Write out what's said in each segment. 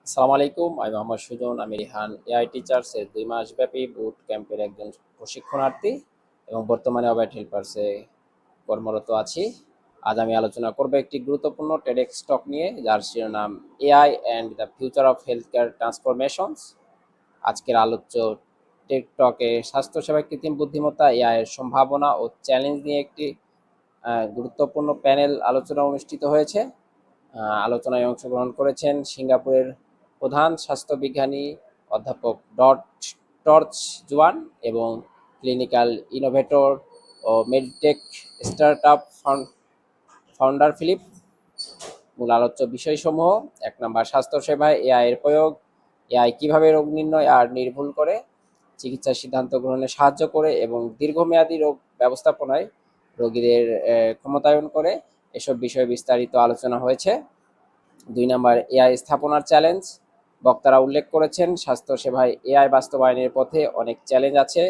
আসসালামু আলাইকুম, আমি মোহাম্মদ সুজন। আমি রিহান এআই টিচার্স এর 2 মাস ব্যাপী বুট ক্যাম্পের একজন প্রশিক্ষণার্থী এবং বর্তমানে অ্যাবাইট হেল্পার্সে কর্মরত আছি। আজ আমি আলোচনা করব একটি গুরুত্বপূর্ণ টেডেক্স টক নিয়ে, যার শিরোনাম AI and the future of health care transformations. আজকের আলোচ্য টেড টকে স্বাস্থ্যসেবায় কৃত্রিম বুদ্ধিমত্তা, এআই এর সম্ভাবনা ও চ্যালেঞ্জ নিয়ে একটি গুরুত্বপূর্ণ প্যানেল আলোচনা অনুষ্ঠিত হয়েছে। আলোচনায় অংশগ্রহণ করেছেন সিঙ্গাপুরের প্রধান স্বাস্থ্যবিজ্ঞানী অধ্যাপক টর্চ জুয়ান এবং ক্লিনিক্যাল ইনোভেটর ও মেডিটেক স্টার্টআপ ফাউন্ডার ফিলিপ। মূল আলোচ্য বিষয়সমূহ: 1 নম্বর, স্বাস্থ্যসেবায় এআই এর প্রয়োগ। এআই কিভাবে রোগ নির্ণয় আর নির্ভুল করে, চিকিৎসার সিদ্ধান্ত গ্রহণে সাহায্য করে এবং দীর্ঘমেয়াদী রোগ ব্যবস্থাপনায় রোগীদের ক্ষমতায়ন করে। এসব বিষয়ে বিস্তারিত আলোচনা হয়েছে। 2 নম্বর, এআই স্থাপনার চ্যালেঞ্জ। বক্তারা উল্লেখ করেছেন স্বাস্থ্যসেবায় এআই বাস্তবায়নের পথে অনেক চ্যালেঞ্জ আছে,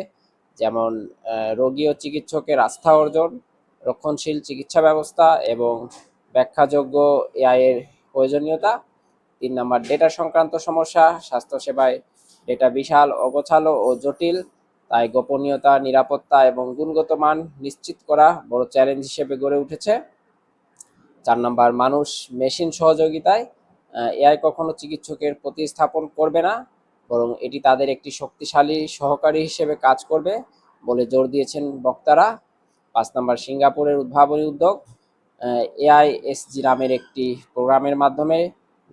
যেমন রোগী ও চিকিৎসকের আস্থা অর্জন, রক্ষণশীল চিকিৎসা ব্যবস্থা এবং ব্যাখ্যাযোগ্য এআই এর প্রয়োজনীয়তা। 3 নম্বর, ডেটা সংক্রান্ত সমস্যা। স্বাস্থ্যসেবায় ডেটা বিশাল, অগোছালো ও জটিল, তাই গোপনীয়তা, নিরাপত্তা এবং গুণগত মান নিশ্চিত করা বড় চ্যালেঞ্জ হিসেবে গড়ে উঠেছে। 4 নম্বর, মানুষ মেশিন সহযোগিতায়। এআই কখনো চিকিৎসকের প্রতিস্থাপন করবে না, বরং এটি তাদের একটি শক্তিশালী সহকারী হিসেবে কাজ করবে বলে জোর দিয়েছেন বক্তারা। 5 নম্বর, সিঙ্গাপুরের উদ্ভাবনী উদ্যোগ। এআইএসজি নামের একটি প্রোগ্রামের মাধ্যমে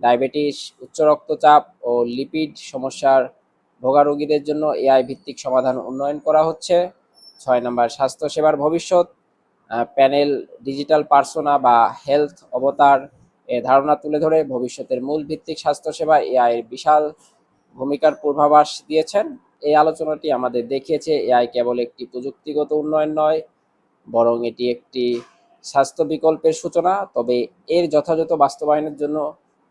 ডায়াবেটিস, উচ্চ রক্তচাপ ও লিপিড সমস্যার ভোগা রোগীদের জন্য এআই ভিত্তিক সমাধান উন্নয়ন করা হচ্ছে। 6 নম্বর, স্বাস্থ্যসেবার ভবিষ্যৎ। প্যানেল ডিজিটাল পার্সোনা বা হেলথ অবতার এ ধারণা তুলে ধরে ভবিষ্যতের মূল ভিত্তিক স্বাস্থ্যসেবা এআই এর বিশাল ভূমিকার পূর্বাভাস দিয়েছেন। এই আলোচনাটি আমাদের দেখিয়েছে এআই কেবল একটি প্রযুক্তিগত উন্নয়ন নয়, বরং এটি একটি স্বাস্থ্য বিকল্পের সূচনা। তবে এর যথাযথ বাস্তবায়নের জন্য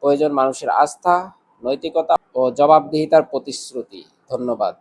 প্রয়োজন মানুষের আস্থা, নৈতিকতা ও জবাবদিহিতার প্রতিশ্রুতি। ধন্যবাদ।